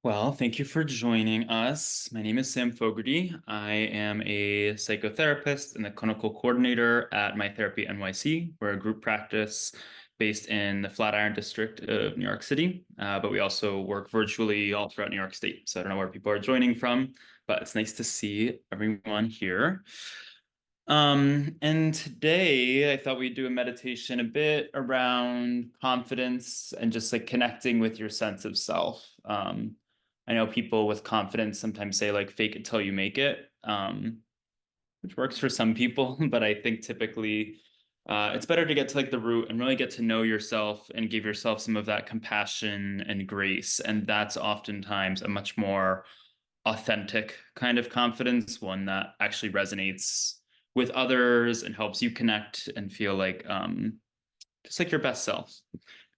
Well, thank you for joining us. My name is Sam Fogarty. I am a psychotherapist and the clinical coordinator at My Therapy NYC. We're a group practice based in the Flatiron District of New York City, but we also work virtually all throughout New York State. So I don't know where people are joining from, but it's nice to see everyone here. And today I thought we'd do a meditation a bit around confidence and just like connecting with your sense of self. I know people with confidence sometimes say like fake it till you make it, which works for some people, but I think typically it's better to get to like the root and really get to know yourself and give yourself some of that compassion and grace. And that's oftentimes a much more authentic kind of confidence, one that actually resonates with others and helps you connect and feel like just like your best self.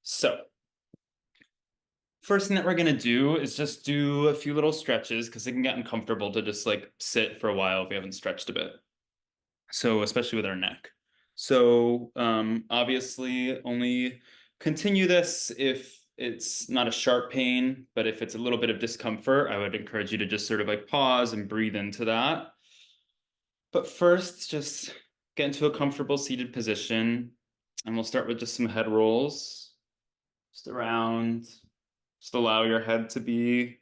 So, first thing that we're gonna do is just do a few little stretches because it can get uncomfortable to just like sit for a while if we haven't stretched a bit. So, especially with our neck. So, obviously, only continue this if it's not a sharp pain, but if it's a little bit of discomfort, I would encourage you to just sort of like pause and breathe into that. But first, just get into a comfortable seated position, and we'll start with just some head rolls, just around. Just allow your head to be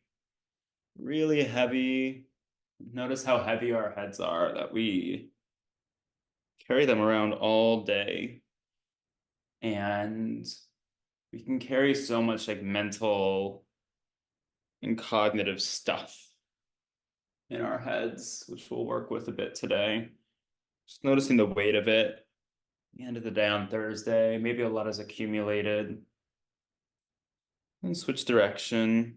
really heavy. Notice how heavy our heads are, that we carry them around all day. And we can carry so much like mental and cognitive stuff in our heads, which we'll work with a bit today. Just noticing the weight of it. At the end of the day on Thursday, maybe a lot is accumulated. And switch direction.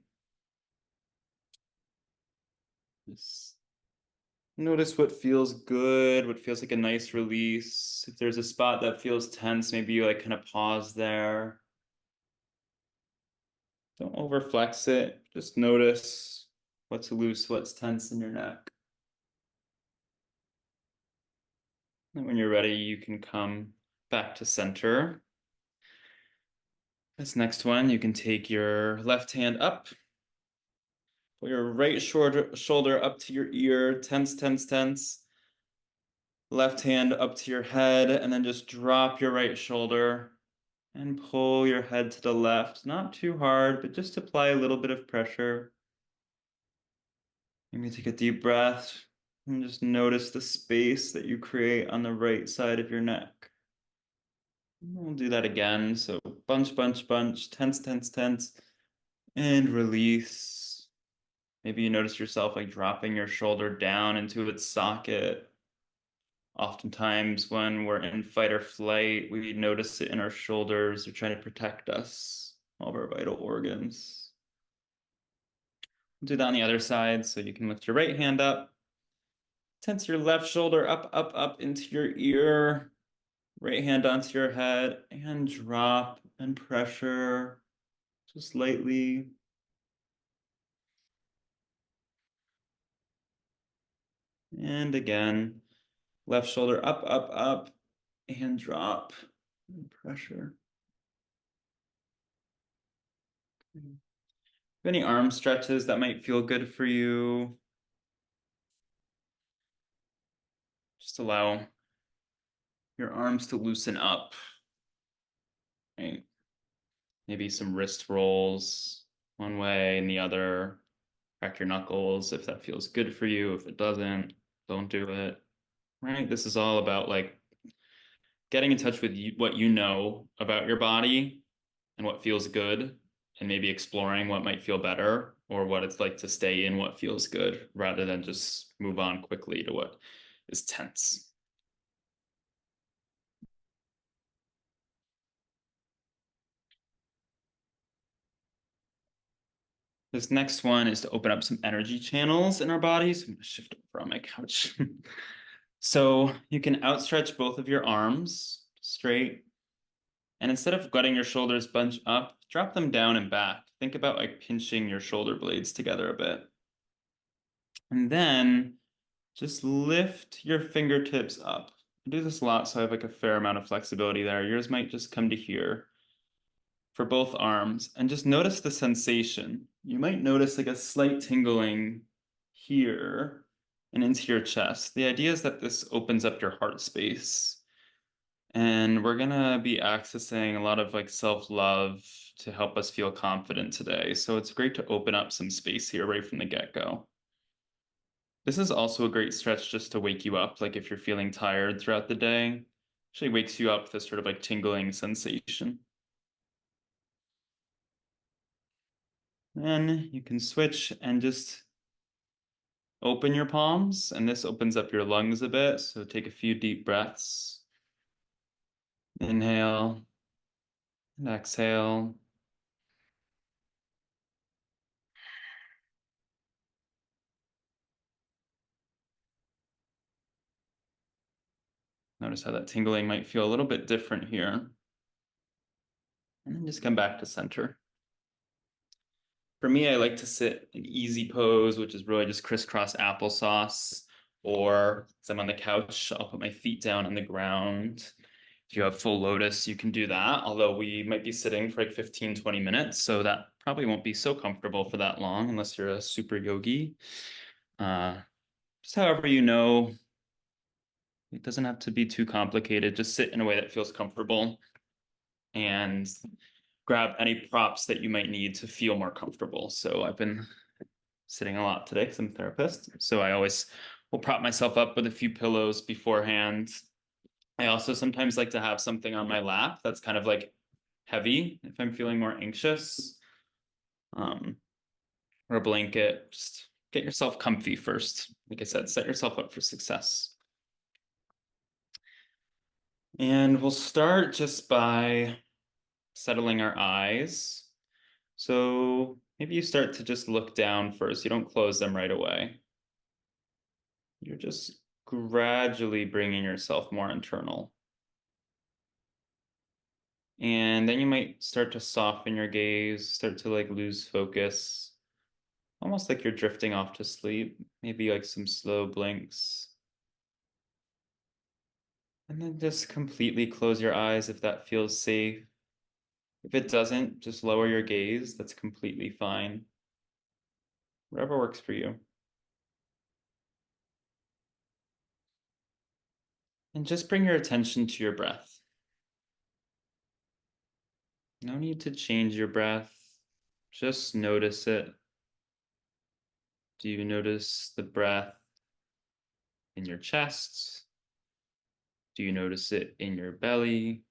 Just notice what feels good, what feels like a nice release. If there's a spot that feels tense, maybe you like kind of pause there. Don't overflex it. Just notice what's loose, what's tense in your neck. And when you're ready, you can come back to center. This next one, you can take your left hand up, pull your right shoulder up to your ear, tense, tense, tense. Left hand up to your head, and then just drop your right shoulder and pull your head to the left. Not too hard, but just apply a little bit of pressure. Maybe take a deep breath and just notice the space that you create on the right side of your neck. We'll do that again. So bunch, bunch, bunch, tense, tense, tense, and release. Maybe you notice yourself like dropping your shoulder down into its socket. Oftentimes, when we're in fight or flight, we notice it in our shoulders. They're trying to protect us, all of our vital organs. Do that on the other side. So you can lift your right hand up, tense your left shoulder up, up, up into your ear, right hand onto your head, and drop and pressure just lightly. And again, left shoulder up, up, up, and drop and pressure. Any arm stretches that might feel good for you? Just allow your arms to loosen up, right? Maybe some wrist rolls one way and the other. Crack your knuckles if that feels good for you. If it doesn't, don't do it, right? This is all about like getting in touch with what you know about your body and what feels good, and maybe exploring what might feel better or what it's like to stay in what feels good rather than just move on quickly to what is tense. This next one is to open up some energy channels in our bodies. I'm going to shift over on my couch. So you can outstretch both of your arms straight. And instead of letting your shoulders bunch up, drop them down and back. Think about like pinching your shoulder blades together a bit. And then just lift your fingertips up. I do this a lot, so I have like a fair amount of flexibility there. Yours might just come to here for both arms. And just notice the sensation. you might notice like a slight tingling here and into your chest. The idea is that this opens up your heart space. And we're gonna be accessing a lot of like self-love to help us feel confident today. So it's great to open up some space here right from the get-go. This is also a great stretch just to wake you up. Like if you're feeling tired throughout the day, actually wakes you up with this sort of like tingling sensation. Then you can switch and just open your palms, and this opens up your lungs a bit. So take a few deep breaths. Inhale and exhale. Notice how that tingling might feel a little bit different here. And then just come back to center. For me, I like to sit in easy pose, which is really just crisscross applesauce. Or as I'm on the couch, I'll put my feet down on the ground. If you have full lotus, you can do that. Although we might be sitting for like 15, 20 minutes. So that probably won't be so comfortable for that long unless you're a super yogi. Uh, just however you know, it doesn't have to be too complicated. Just sit in a way that feels comfortable and grab any props that you might need to feel more comfortable. So I've been sitting a lot today because I'm a therapist. So I always will prop myself up with a few pillows beforehand. I also sometimes like to have something on my lap that's kind of like heavy if I'm feeling more anxious, um, or a blanket. Just get yourself comfy first. Like I said, set yourself up for success. And we'll start just by settling our eyes. So maybe you start to just look down first. You don't close them right away. You're just gradually bringing yourself more internal. And then you might start to soften your gaze, start to like lose focus, almost like you're drifting off to sleep, maybe like some slow blinks. And then just completely close your eyes if that feels safe. If it doesn't, just lower your gaze. That's completely fine. Whatever works for you. And just bring your attention to your breath. No need to change your breath. Just notice it. Do you notice the breath in your chest? Do you notice it in your belly?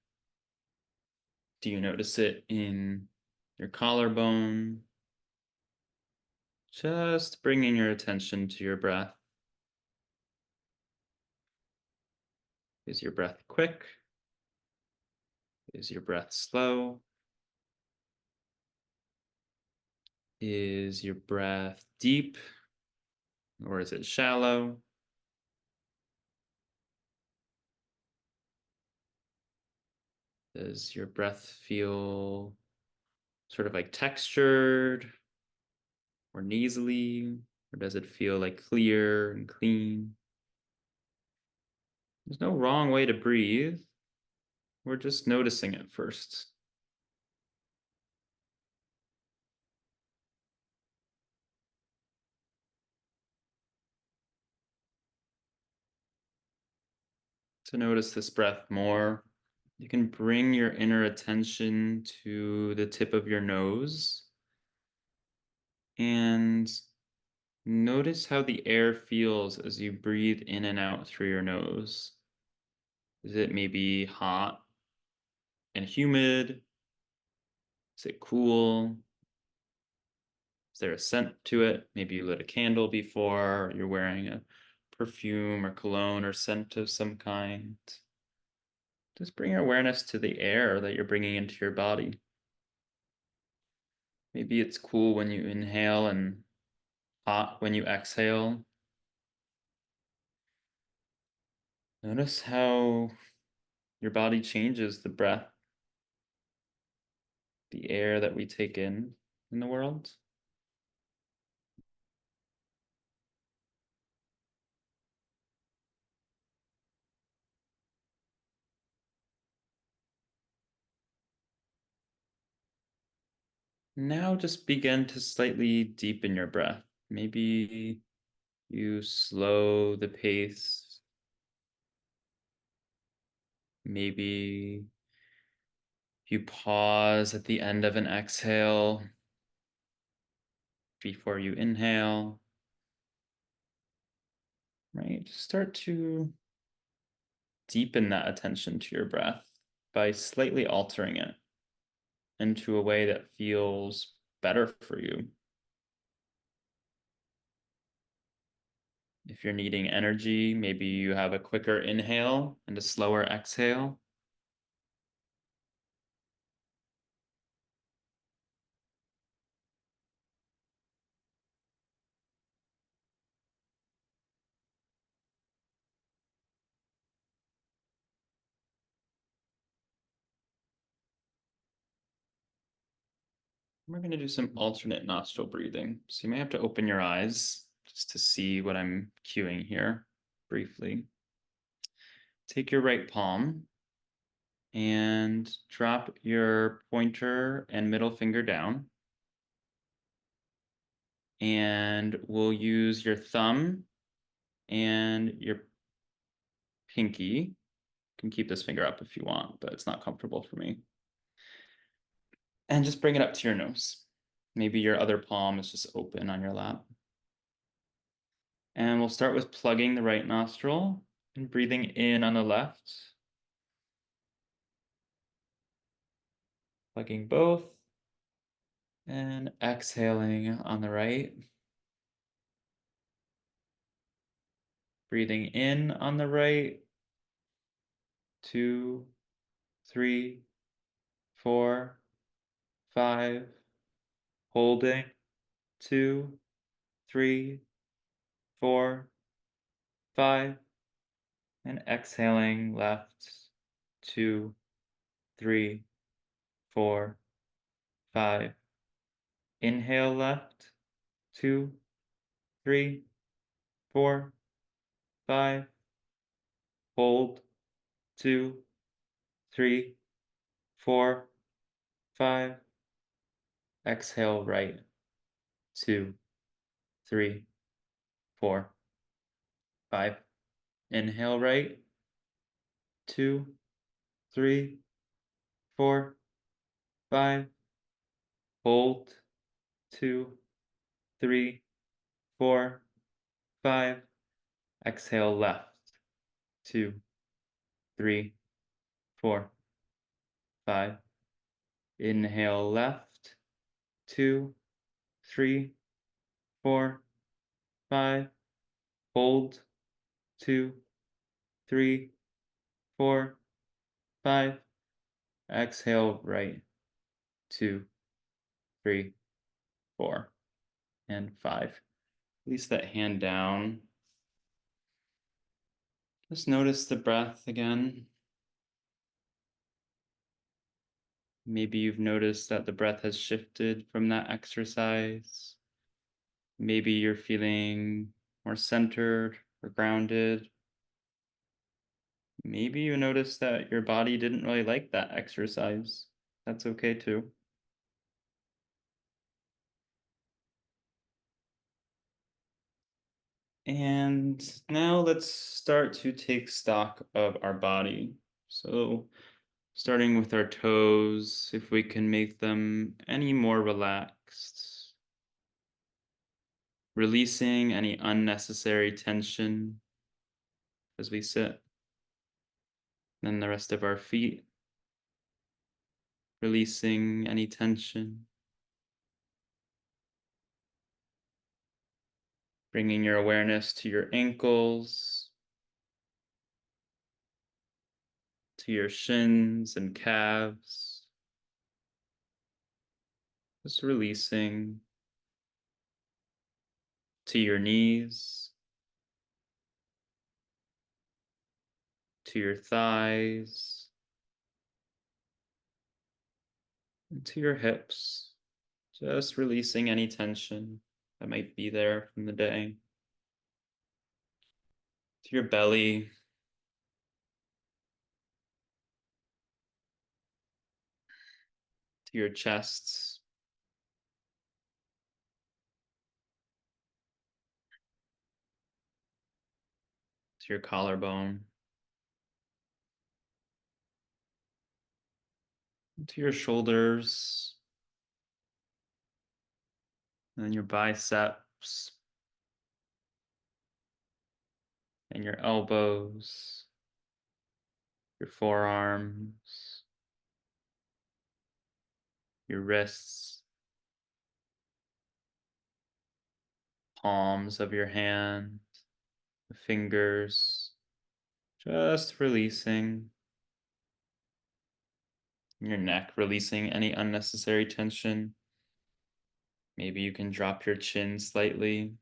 Do you notice it in your collarbone? Just bringing your attention to your breath. Is your breath quick? Is your breath slow? Is your breath deep or is it shallow? Does your breath feel sort of like textured or nasally? Or does it feel like clear and clean? There's no wrong way to breathe. We're just noticing it first. To notice this breath more, you can bring your inner attention to the tip of your nose and notice how the air feels as you breathe in and out through your nose. Is it maybe hot and humid? Is it cool? Is there a scent to it? Maybe you lit a candle before, or you're wearing a perfume or cologne or scent of some kind. Just bring your awareness to the air that you're bringing into your body. Maybe it's cool when you inhale and hot when you exhale. Notice how your body changes the breath, the air that we take in the world. Now just begin to slightly deepen your breath. Maybe you slow the pace. Maybe you pause at the end of an exhale before you inhale. Right? Just start to deepen that attention to your breath by slightly altering it into a way that feels better for you. If you're needing energy, maybe you have a quicker inhale and a slower exhale. We're going to do some alternate nostril breathing. So you may have to open your eyes just to see what I'm cueing here briefly. Take your right palm and drop your pointer and middle finger down. And we'll use your thumb and your pinky. You can keep this finger up if you want, but it's not comfortable for me. And just bring it up to your nose. Maybe your other palm is just open on your lap. And we'll start with plugging the right nostril and breathing in on the left. Plugging both and exhaling on the right. Breathing in on the right. 2, 3, 4, 5. Holding. 2, 3, 4, 5. And exhaling left. 2, 3, 4, 5. Inhale left. 2, 3, 4, 5. Hold. 2, 3, 4, 5. Exhale right. 2, 3, 4, 5. Inhale right. 2, 3, 4, 5. Hold. 2, 3, 4, 5. Exhale left. 2, 3, 4, 5. Inhale left. 2, 3, 4, 5. Hold. 2, 3, 4, 5. Exhale right. 2, 3, 4, and 5. Release that hand down. Just notice the breath again. Maybe you've noticed that the breath has shifted from that exercise. Maybe you're feeling more centered or grounded. Maybe you noticed that your body didn't really like that exercise. That's okay too. And now let's start to take stock of our body. So starting with our toes, if we can make them any more relaxed, releasing any unnecessary tension as we sit. Then the rest of our feet, releasing any tension, bringing your awareness to your ankles, to your shins and calves, just releasing to your knees, to your thighs, and to your hips, just releasing any tension that might be there from the day, to your belly, to your chest, to your collarbone, to your shoulders, and then your biceps and your elbows, your forearms, your wrists, palms of your hand, the fingers, just releasing your neck, releasing any unnecessary tension. Maybe you can drop your chin slightly,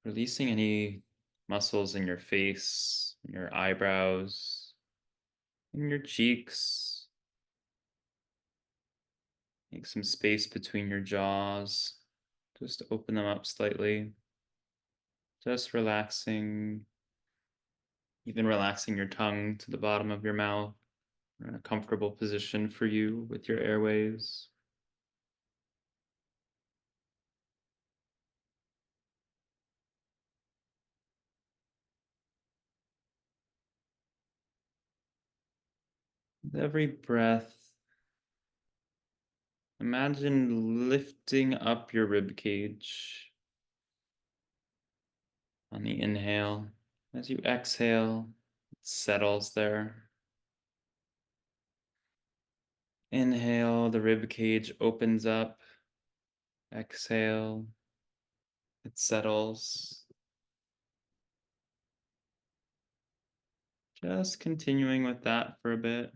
releasing any muscles in your face, your eyebrows, in your cheeks. Make some space between your jaws. Just open them up slightly. Just relaxing, even relaxing your tongue to the bottom of your mouth. We're in a comfortable position for you with your airways. With every breath, imagine lifting up your rib cage on the inhale. As you exhale, it settles there. Inhale, the rib cage opens up. Exhale, it settles. Just continuing with that for a bit.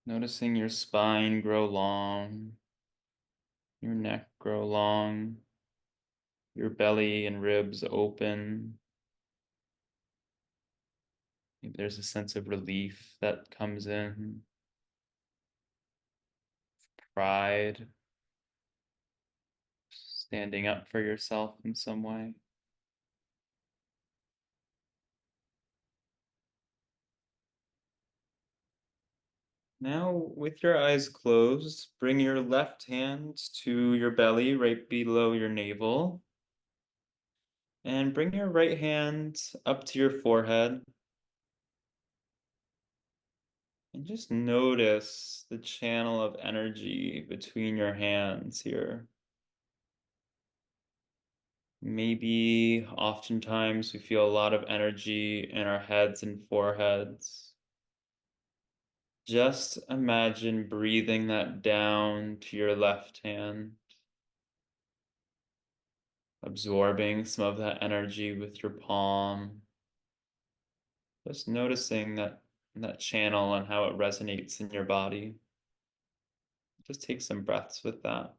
Noticing your spine grow long, your neck grow long, your belly and ribs open. Maybe there's a sense of relief that comes in, pride, standing up for yourself in some way. Now, with your eyes closed, bring your left hand to your belly right below your navel. And bring your right hand up to your forehead. And just notice the channel of energy between your hands here. Maybe oftentimes we feel a lot of energy in our heads and foreheads. Just imagine breathing that down to your left hand, absorbing some of that energy with your palm. Just noticing that channel and how it resonates in your body. Just take some breaths with that.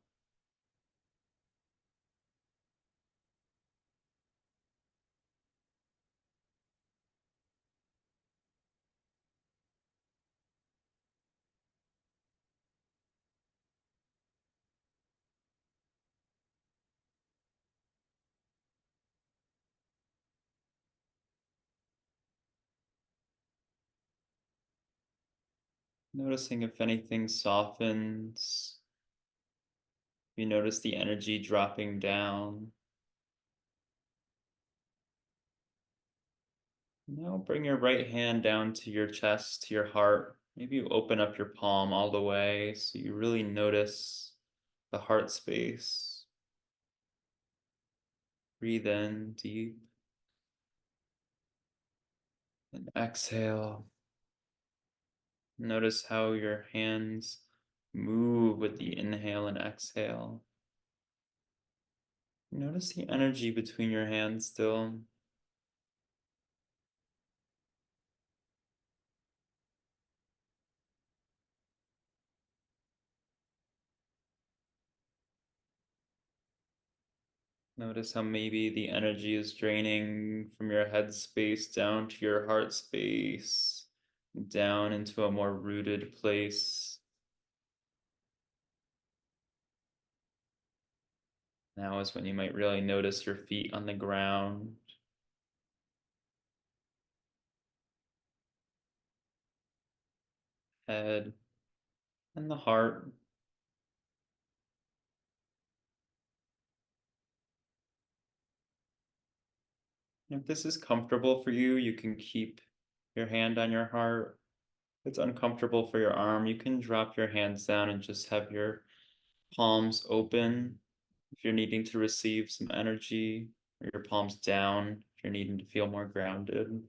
Noticing if anything softens. You notice the energy dropping down. Now bring your right hand down to your chest, to your heart. Maybe you open up your palm all the way so you really notice the heart space. Breathe in deep and exhale. Notice how your hands move with the inhale and exhale. Notice the energy between your hands still. Notice how maybe the energy is draining from your head space down to your heart space, down into a more rooted place. Now is when you might really notice your feet on the ground. head, and the heart. If this is comfortable for you, you can keep your hand on your heart. If it's uncomfortable for your arm, you can drop your hands down and just have your palms open if you're needing to receive some energy, or your palms down if you're needing to feel more grounded.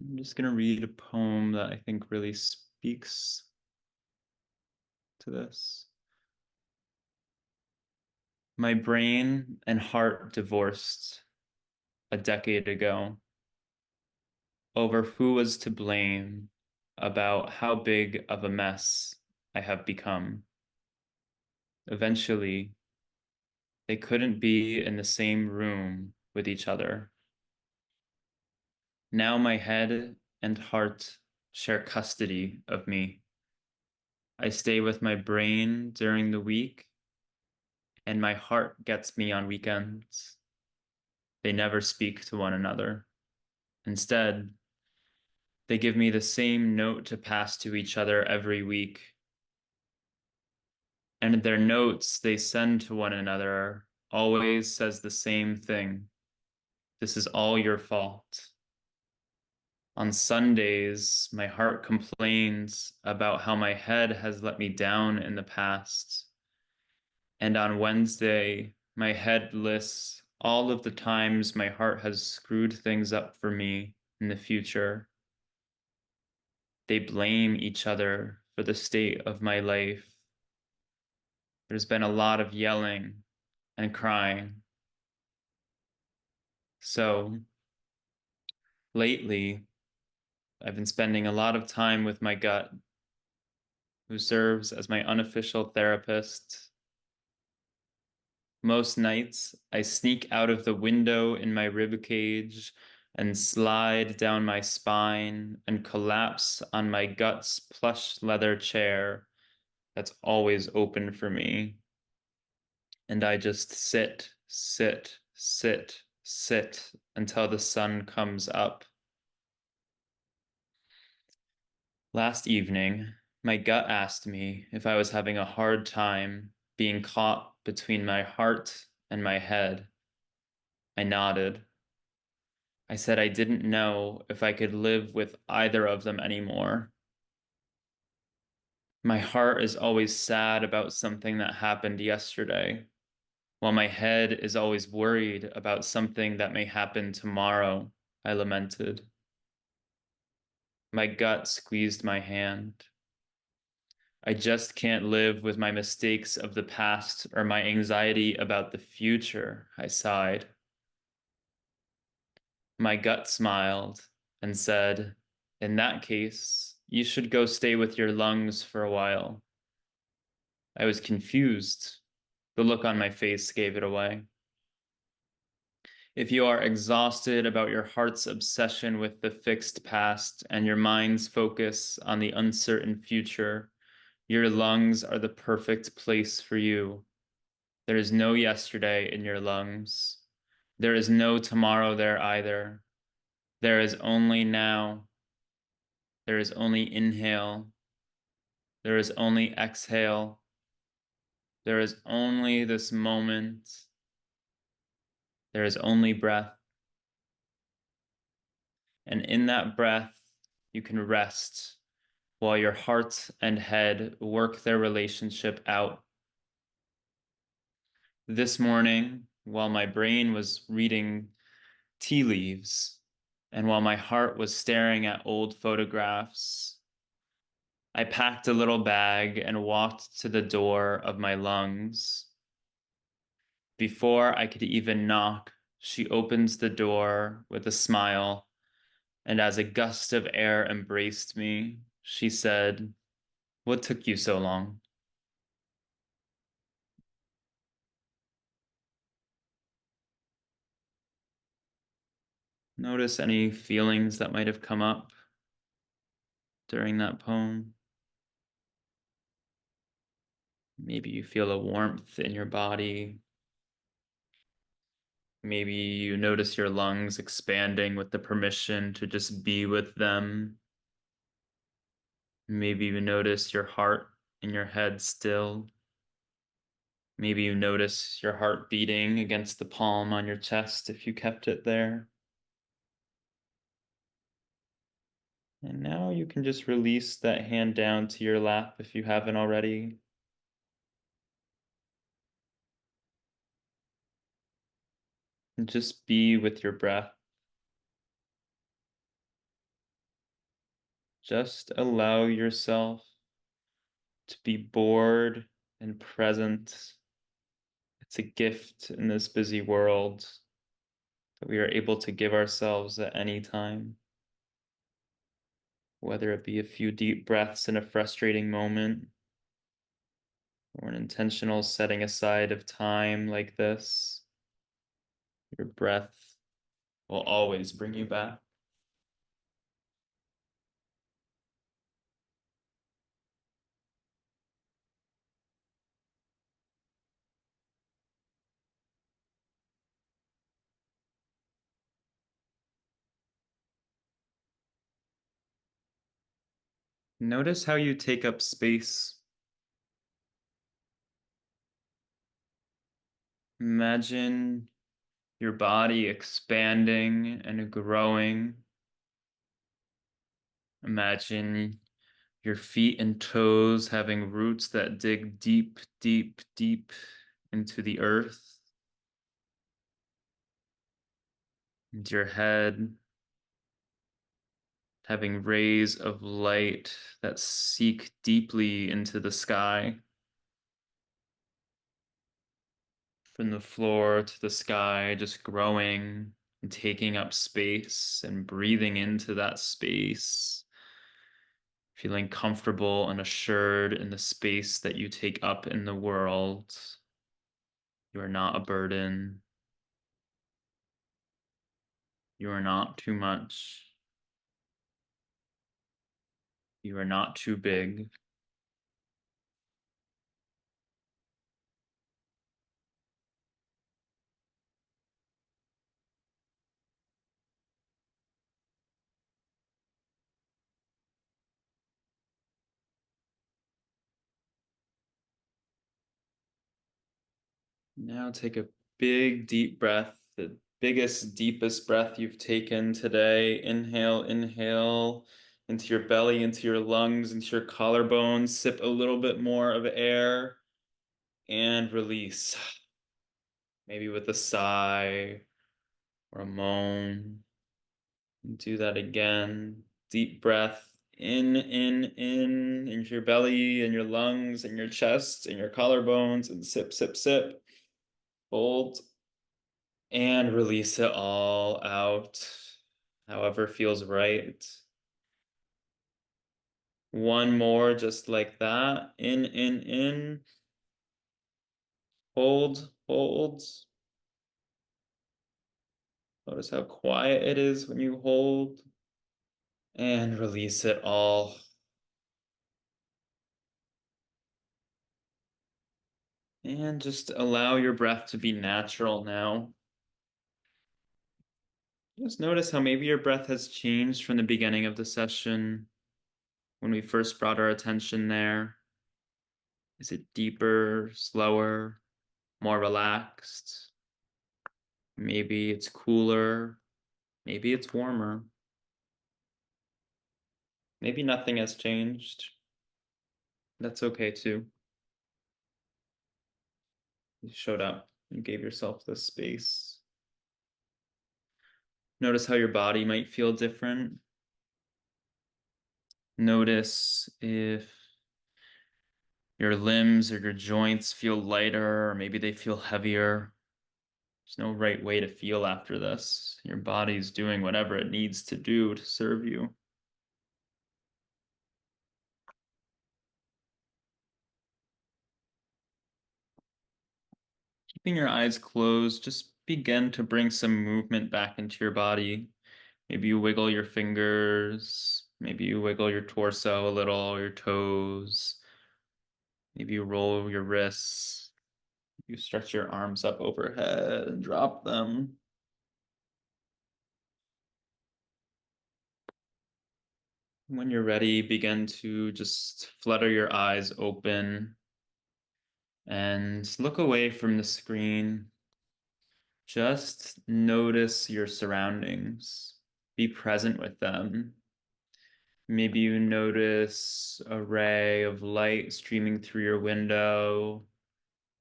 I'm just going to read a poem that I think really speaks to this. My brain and heart divorced a decade ago over who was to blame about how big of a mess I have become. Eventually, they couldn't be in the same room with each other. Now my head and heart share custody of me. I stay with my brain during the week, and my heart gets me on weekends. They never speak to one another. Instead, they give me the same note to pass to each other every week. And their notes they send to one another always says the same thing. This is all your fault. On Sundays, my heart complains about how my head has let me down in the past. And on Wednesday, my head lists all of the times my heart has screwed things up for me in the future. They blame each other for the state of my life. There's been a lot of yelling and crying. So lately, I've been spending a lot of time with my gut, who serves as my unofficial therapist. Most nights, I sneak out of the window in my rib cage and slide down my spine and collapse on my gut's plush leather chair that's always open for me. And I just sit, sit, sit, sit until the sun comes up. Last evening, my gut asked me if I was having a hard time being caught between my heart and my head. I nodded. I said I didn't know if I could live with either of them anymore. My heart is always sad about something that happened yesterday, while my head is always worried about something that may happen tomorrow, I lamented. My gut squeezed my hand. I just can't live with my mistakes of the past or my anxiety about the future, I sighed. My gut smiled and said, in that case, you should go stay with your lungs for a while. I was confused. The look on my face gave it away. If you are exhausted about your heart's obsession with the fixed past and your mind's focus on the uncertain future, your lungs are the perfect place for you. There is no yesterday in your lungs. There is no tomorrow there either. There is only now. There is only inhale. There is only exhale. There is only this moment. There is only breath. And in that breath, you can rest while your heart and head work their relationship out. This morning, while my brain was reading tea leaves, and while my heart was staring at old photographs, I packed a little bag and walked to the door of my lungs. Before I could even knock, she opens the door with a smile, and as a gust of air embraced me, she said, "What took you so long?" Notice any feelings that might have come up during that poem. Maybe you feel a warmth in your body. Maybe you notice your lungs expanding with the permission to just be with them. Maybe you notice your heart in your head still. Maybe you notice your heart beating against the palm on your chest if you kept it there. And now you can just release that hand down to your lap if you haven't already. And just be with your breath. Just allow yourself to be bored and present. It's a gift in this busy world that we are able to give ourselves at any time, whether it be a few deep breaths in a frustrating moment or an intentional setting aside of time like this. Your breath will always bring you back. Notice how you take up space. Imagine your body expanding and growing. Imagine your feet and toes having roots that dig deep, deep, deep into the earth. And your head having rays of light that seek deeply into the sky. From the floor to the sky, just growing and taking up space and breathing into that space, feeling comfortable and assured in the space that you take up in the world. You are not a burden. You are not too much. You are not too big. Now take a big, deep breath, the biggest, deepest breath you've taken today. Inhale, inhale into your belly, into your lungs, into your collarbones. Sip a little bit more of air and release. Maybe with a sigh or a moan. Do that again. Deep breath in into your belly and your lungs and your chest and your collarbones, and sip, sip, sip. Hold and release it all out, however feels right. One more just like that. In. Hold, hold. Notice how quiet it is when you hold. And release it all. And just allow your breath to be natural now. Just notice how maybe your breath has changed from the beginning of the session when we first brought our attention there. Is it deeper, slower, more relaxed? Maybe it's cooler. Maybe it's warmer. Maybe nothing has changed. That's okay too. You showed up. You gave yourself this space. Notice how your body might feel different. Notice if your limbs or your joints feel lighter, or maybe they feel heavier. There's no right way to feel after this. Your body's doing whatever it needs to do to serve you. Keeping your eyes closed, just begin to bring some movement back into your body. Maybe you wiggle your fingers. Maybe you wiggle your torso a little, your toes. Maybe you roll your wrists. You stretch your arms up overhead and drop them. When you're ready, begin to just flutter your eyes open and look away from the screen. Just notice your surroundings. Be present with them. Maybe you notice a ray of light streaming through your window.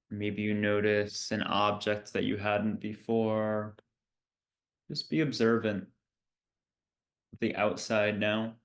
Maybe you notice an object that you hadn't before. Just be observant of the outside now.